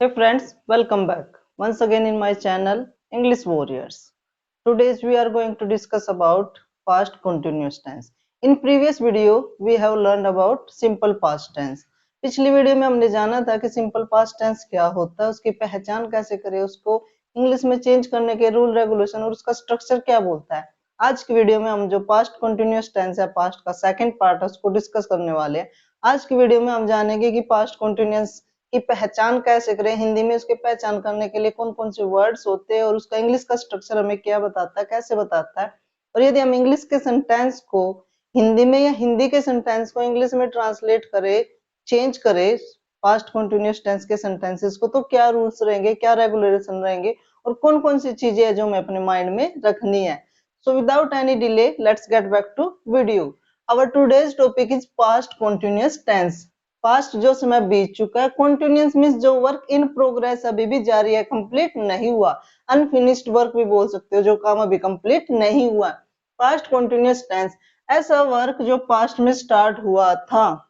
Hey friends, welcome back once again in my channel English Warriors. Today we are going to discuss about past continuous tense. In previous video we have learned about simple past tense. पिछली video में हमने जाना था कि simple past tense क्या होता है, उसकी पहचान कैसे करें, उसको इंग्लिश में चेंज करने के रूल रेगुलेशन और उसका स्ट्रक्चर क्या बोलता है। आज की वीडियो में हम जो पास्ट कंटिन्यूअस टेंस है, पास्ट का सेकंड पार्ट है, उसको डिस्कस करने वाले हैं। आज की वीडियो में हम जानेंगे कि पास्ट कंटिन्यूअस की पहचान कैसे करें, हिंदी में उसकी पहचान करने के लिए कौन कौन से वर्ड्स होते हैं और उसका इंग्लिश का स्ट्रक्चर हमें क्या बताता है, कैसे बताता है। और यदि हम इंग्लिश के सेंटेंस को हिंदी में या हिंदी के सेंटेंस को इंग्लिश में ट्रांसलेट करें, चेंज करें पास्ट कंटिन्यूअस टेंस के सेंटेंसेस को, तो क्या रूल्स रहेंगे, क्या रेगुलेशन रहेंगे और कौन कौन सी चीजें हैं जो हमें अपने माइंड में रखनी है। So without any delay let's get back to video. Our today's topic is past continuous tense. Past जो समय बीत चुका है, कंटिन्यूअस मींस जो वर्क इन प्रोग्रेस अभी भी जारी है, कंप्लीट नहीं हुआ। अनफिनिश्ड वर्क भी बोल सकते हो, जो काम अभी कंप्लीट नहीं हुआ। पास्ट कंटिन्यूअस टेंस ऐसा वर्क जो पास्ट में स्टार्ट हुआ था।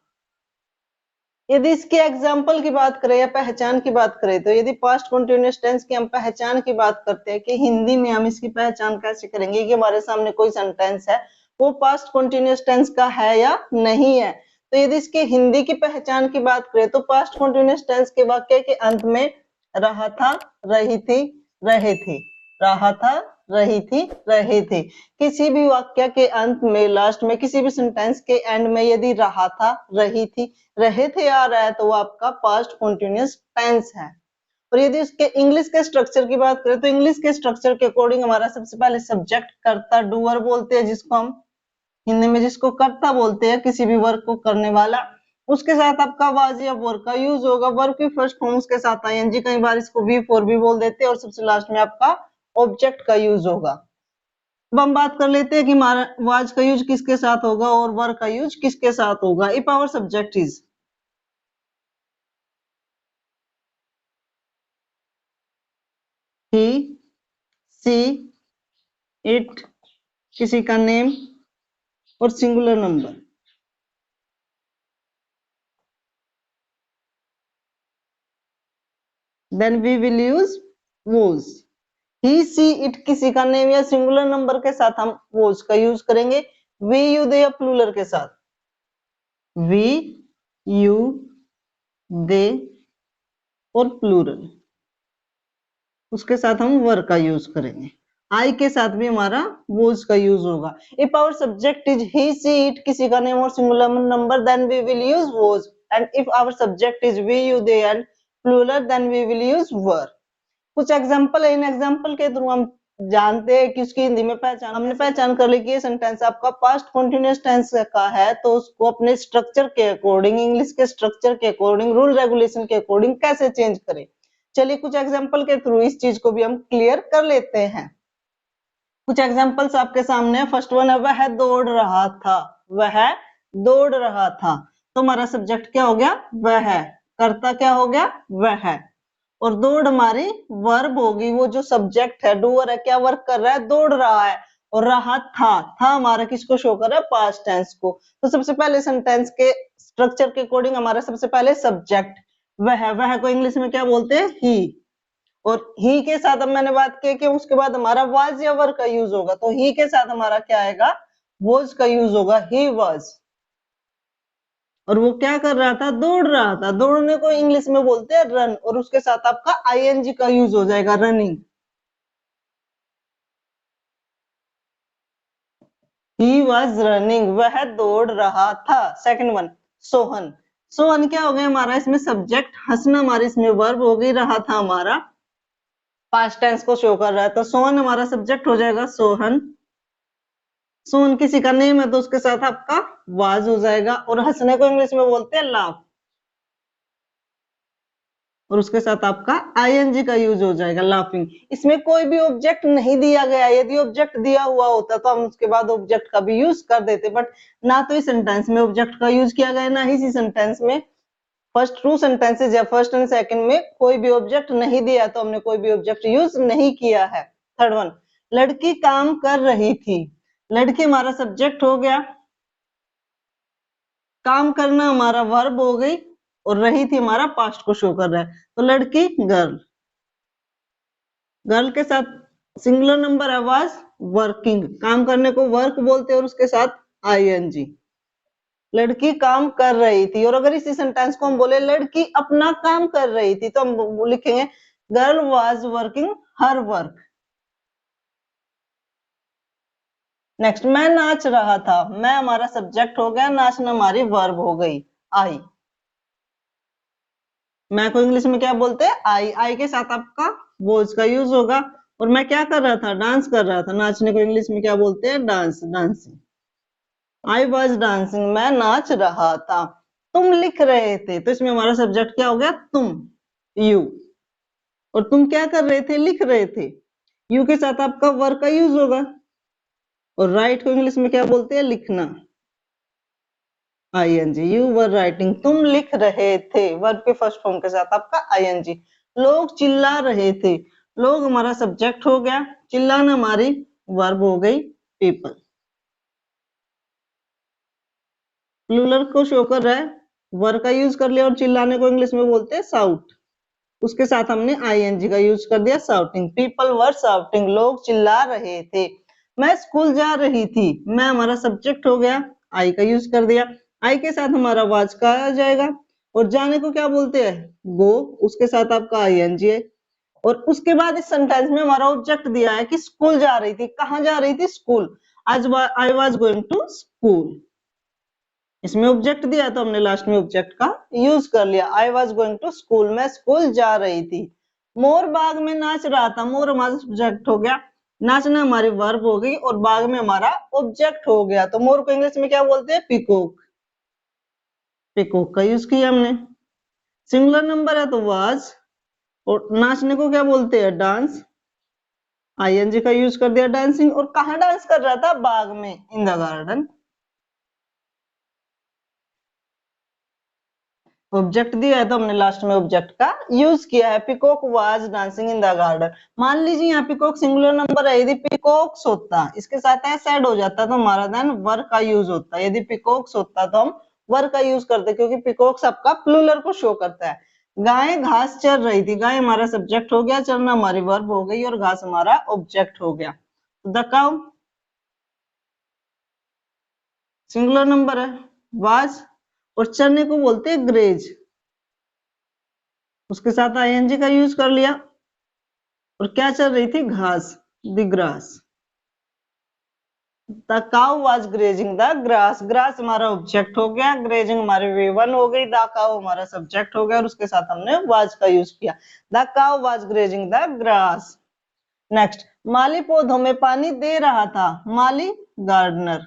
यदि इसके एग्जाम्पल की बात करें या पहचान की बात करें, तो यदि पास्ट कंटिन्यूअस टेंस की हम पहचान की बात करते हैं कि हिंदी में हम इसकी पहचान कैसे करेंगे कि हमारे सामने कोई सेंटेंस है वो पास्ट कंटिन्यूअस टेंस का है या नहीं है। तो यदि इसके हिंदी की पहचान की बात करें तो पास्ट कंटिन्यूअस टेंस के वाक्य के अंत में रहा था, रही थी, रहे थे, रहा था, रही थी, रहे थे। किसी भी वाक्य के अंत में, लास्ट में, किसी भी सेंटेंस के एंड में यदि रहा था, रही थी, रहे थे आ रहा है तो वो आपका पास्ट कंटिन्यूअस टेंस है। और यदि उसके इंग्लिश के स्ट्रक्चर की बात करें तो इंग्लिश के स्ट्रक्चर के अकॉर्डिंग हमारा सबसे पहले सब्जेक्ट कर्ता डूअर बोलते हैं, जिसको हम हिंदी में जिसको कर्ता बोलते हैं, किसी भी वर्क को करने वाला। उसके साथ आपका वाज या वर का यूज होगा। वर्क की फर्स्ट फॉर्म के साथ आईएनजी, कई बार इसको वी फोर भी बोल देते हैं। और सबसे लास्ट में आपका ऑब्जेक्ट का यूज होगा। अब हम बात कर लेते हैं कि वाज का यूज किसके साथ होगा और वर का यूज किसके साथ होगा। If our subject is he, she, it, किसी का नेम और singular number, then we will use was. He, she, it किसी का नेम या सिंगुलर नंबर के साथ हम वोज का यूज करेंगे। वी, यू, दे या प्लूरल के साथ वी, यू, दे और प्लूरल, उसके साथ हम वर का यूज करेंगे। आई के साथ भी हमारा वोज का यूज होगा। If our subject is he, she, it किसी का नेम और singular number, then we will use was. And if our subject is we, you, they and plural, then we will use were. कुछ example है, इन example के through हम जानते हैं कि उसकी हिंदी में पहचान, हमने पहचान कर ली कि ये सेंटेंस आपका पास्ट कंटीन्यूअस टेंस का है, तो उसको अपने स्ट्रक्चर के अकॉर्डिंग, इंग्लिश के स्ट्रक्चर के अकॉर्डिंग, रूल रेगुलेशन के अकॉर्डिंग कैसे चेंज करें। चलिए कुछ एग्जांपल के थ्रू इस चीज को भी हम क्लियर कर लेते हैं। कुछ एग्जांपल्स आपके सामने है। फर्स्ट वन है वह दौड़ रहा था, वह दौड़ रहा था। तो हमारा सब्जेक्ट क्या हो गया, वह। कर्ता क्या हो गया, वह। और दौड़ हमारी वर्ब होगी, वो जो सब्जेक्ट है, डूअर है, क्या वर्क कर रहा है, दौड़ रहा है। और रहा था हमारा किसको शो कर रहा है, पास्ट टेंस को। तो सबसे पहले सेंटेंस के स्ट्रक्चर के अकॉर्डिंग हमारा सबसे पहले सब्जेक्ट वह को इंग्लिश में क्या बोलते हैं, ही। और ही के साथ अब मैंने बात की कि उसके बाद हमारा वाज या वर का यूज होगा, तो ही के साथ हमारा क्या आएगा, वॉज का यूज होगा, ही वॉज। और वो क्या कर रहा था, दौड़ रहा था। दौड़ने को इंग्लिश में बोलते हैं रन, और उसके साथ आपका आईएनजी का यूज हो जाएगा, रनिंग। ही वॉज रनिंग, वह दौड़ रहा था। Second one, Sohan. सोहन क्या हो गया हमारा, इसमें सब्जेक्ट, हंसना हमारी इसमें वर्ब हो गई, रहा था हमारा पास्ट टेंस को शो कर रहा है, तो सोहन हमारा सब्जेक्ट हो जाएगा, सोहन। सोहन किसी का नेम है तो उसके साथ आपका वाज हो जाएगा। और हंसने को इंग्लिश में बोलते हैं लाफ, और उसके साथ आपका आईएनजी का यूज हो जाएगा, लाफिंग। इसमें कोई भी ऑब्जेक्ट नहीं दिया गया। यदि ऑब्जेक्ट दिया हुआ होता तो हम उसके बाद ऑब्जेक्ट का भी यूज कर देते, बट ना तो इस सेंटेंस में ऑब्जेक्ट का यूज किया गया, ना ही इसी सेंटेंस में। फर्स्ट टू सेंटेंसेज या फर्स्ट एंड सेकंड में कोई भी ऑब्जेक्ट नहीं दिया, तो हमने कोई भी ऑब्जेक्ट यूज नहीं किया है। थर्ड वन, लड़की काम कर रही थी। लड़की हमारा सब्जेक्ट हो गया, काम करना हमारा वर्ब हो गई, और रही थी हमारा पास्ट को शो कर रहा है, तो लड़की गर्ल। गर्ल के साथ सिंगुलर नंबर है वाज वर्किंग, काम करने को वर्क बोलते हैं और उसके साथ आईएनजी। लड़की काम कर रही थी, और अगर इसी सेंटेंस को हम बोले लड़की अपना काम कर रही थी, तो हम लिखेंगे girl was working her work. Next, मैं नाच रहा था। मैं हमारा सब्जेक्ट हो गया, नाचना हमारी वर्ब हो गई आई। मैं को इंग्लिश में क्या बोलते हैं? आई। आई के साथ आपका वॉज का यूज होगा। और मैं क्या कर रहा था? डांस कर रहा था। नाचने को इंग्लिश में क्या बोलते हैं? Dance, dancing. I was dancing, मैं नाच रहा था। तुम लिख रहे थे, तो इसमें हमारा सब्जेक्ट क्या हो गया? तुम, यू। और तुम क्या कर रहे थे? लिख रहे थे। यू के साथ आपका वर्क का यूज होगा। और राइट को इंग्लिश में क्या बोलते हैं? लिखना, आईएनजी। यू वर राइटिंग, तुम लिख रहे थे। वर्ब के फर्स्ट फॉर्म के साथ आपका आईएनजी। लोग चिल्ला रहे थे। लोग हमारा सब्जेक्ट हो गया, चिल्लाना हमारी वर्ब हो गई पीपल। प्लूरल को शो कर रहा है, वर्ब का यूज कर लिया, और चिल्लाने को इंग्लिश में बोलते हैं साउट। उसके साथ हमने आईएनजी का यूज कर दिया, साउटिंग। पीपल वर साउटिंग, लोग चिल्ला रहे थे। मैं स्कूल जा रही थी। मैं हमारा सब्जेक्ट हो गया, आई का यूज कर दिया। आई के साथ हमारा वाज का आ जाएगा। और जाने को क्या बोलते हैं? गो। उसके साथ आपका आईएनजी है। और उसके बाद इस सेंटेंस में हमारा ऑब्जेक्ट दिया है कि स्कूल जा रही थी। कहाँ जा रही थी? स्कूल। आज I was going to school. इसमें ऑब्जेक्ट दिया तो हमने लास्ट में ऑब्जेक्ट का यूज कर लिया। I was going to school, मैं स्कूल जा रही थी। मोर बाग में नाच रहा था। मोर हमारा सब्जेक्ट हो गया, नाचना हमारी वर्ब हो गई, और बाग में हमारा ऑब्जेक्ट हो गया। तो मोर को इंग्लिश में क्या बोलते हैं? पीकॉक। पीकॉक का यूज किया हमने। सिंगुलर नंबर है तो वाज, और नाचने को क्या बोलते हैं? डांस। आईएनजी का यूज कर दिया, डांसिंग। और कहाँ डांस कर रहा था? बाग में, इन द गार्डन। ऑब्जेक्ट दिया है तो हमने लास्ट में ऑब्जेक्ट का यूज किया है। Peacock was dancing in the garden. मान लीजिए यहाँ पिकॉक सिंगुलर नंबर है, यदि पिकॉक्स होता, इसके साथ ऐड ऐड हो जाता, तो हमारा देन वर्क का यूज होता। यदि पिकॉक्स होता तो हम वर्क का यूज करते, क्योंकि पिकॉक्स आपका प्लूरल को शो करता है। गाय घास चर रही थी। गाय हमारा सब्जेक्ट हो गया, चरना हमारी वर्ब हो गई, और घास हमारा ऑब्जेक्ट हो गया। द काउ सिंगुलर नंबर है, वाज, और चरने को बोलते हैं ग्रेज। उसके साथ आईएनजी का यूज कर लिया। और क्या चल रही थी? घास, the grass. The cow was grazing the grass. Grass हमारा ऑब्जेक्ट हो गया, ग्रेजिंग हमारी V1 हो गई, द काउ हमारा सब्जेक्ट हो गया, और उसके साथ हमने वाज का यूज किया। The cow was grazing the grass. Next, माली पौधों में पानी दे रहा था। माली गार्डनर।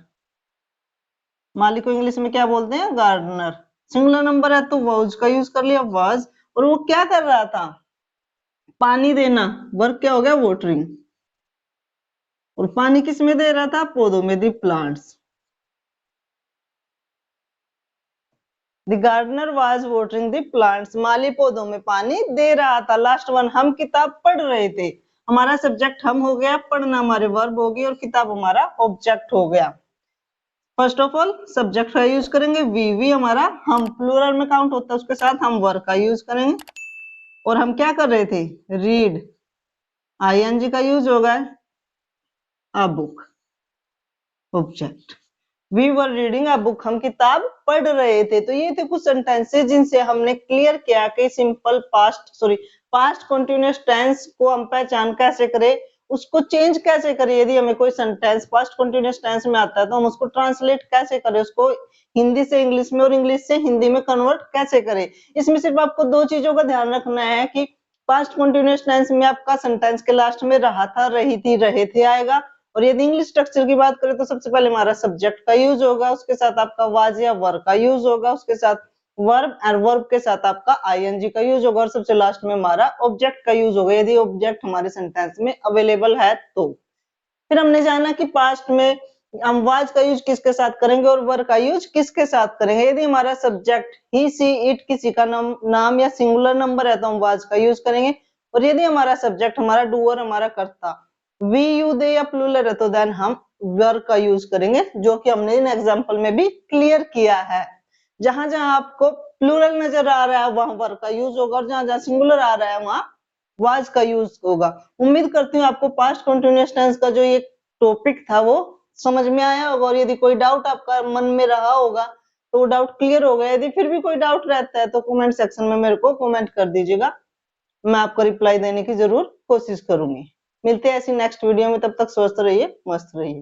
माली को इंग्लिश में क्या बोलते हैं? गार्डनर। सिंगुलर नंबर है तो वाज का यूज कर लिया, वाज। और वो क्या कर रहा था? पानी देना, वर्क क्या हो गया? वाटरिंग। और पानी किस में दे रहा था? पौधों में, the plants. The gardener was watering the plants. माली पौधों में पानी दे रहा था। लास्ट वन, हम किताब पढ़ रहे थे। हमारा सब्जेक्ट हम हो गया, पढ़ना हमारे वर्ब होगी, और किताब हमारा ऑब्जेक्ट हो गया। फर्स्ट ऑफ ऑल सब्जेक्ट का यूज करेंगे, वी हमारा हम प्लूरल में काउंट होता है, उसके साथ हम वर्ब का यूज करेंगे। और हम क्या कर रहे थे? रीड, आईएनजी का यूज होगा, a book, object. We were reading a book, हम किताब पढ़ रहे थे। तो ये थे कुछ सेंटेंसेस जिनसे हमने क्लियर किया कि सिंपल पास्ट कंटिन्यूअस टेंस को हम पहचान कैसे करें, उसको चेंज कैसे करें। यदि हमें कोई सेंटेंस पास्ट कंटिन्यूअस टेंस में आता है तो हम उसको ट्रांसलेट कैसे करें, उसको हिंदी से इंग्लिश में और इंग्लिश से हिंदी में कन्वर्ट कैसे करें। इसमें सिर्फ आपको दो चीजों का ध्यान रखना है कि पास्ट कंटिन्यूअस टेंस में आपका सेंटेंस के लास्ट में रहा था, रही थी, रहे थे आएगा। और यदि इंग्लिश स्ट्रक्चर की बात करें तो सबसे पहले हमारा सब्जेक्ट का यूज होगा, उसके साथ आपका वाज या वर्ब का यूज होगा, उसके साथ वर्ब, और वर्ब के साथ आपका आईएनजी का यूज होगा, और सबसे लास्ट में हमारा ऑब्जेक्ट का यूज होगा, यदि ऑब्जेक्ट हमारे सेंटेंस में अवेलेबल है तो। फिर हमने जाना कि पास्ट में हम वाज का यूज किसके साथ करेंगे और वर्ब का यूज किसके साथ करेंगे। यदि हमारा सब्जेक्ट ही, सी, इट किसी का नाम या सिंगुलर नंबर है तो हम वाज का यूज करेंगे। और यदि हमारा सब्जेक्ट हमारा डूअर, हमारा कर्ता, वी, यू, दे या प्लूरल है तो देन हम वर्ब का यूज करेंगे, जो कि हमने इन एग्जांपल में भी क्लियर किया है। जहां जहां आपको प्लूरल नजर आ रहा है वहां पर का यूज होगा, और जहां जहां सिंगुलर आ रहा है वहां वाज का यूज होगा। उम्मीद करती हूँ आपको पास्ट कंटिन्यूअस टेंस का जो ये टॉपिक था वो समझ में आया होगा, और यदि कोई डाउट आपका मन में रहा होगा तो वो डाउट क्लियर हो गया। यदि फिर भी कोई डाउट रहता है तो कमेंट सेक्शन में मेरे को कमेंट कर दीजिएगा, मैं आपको रिप्लाई देने की जरूर कोशिश करूंगी। मिलते हैं ऐसी नेक्स्ट वीडियो में, तब तक स्वस्थ रहिए, मस्त रहिए।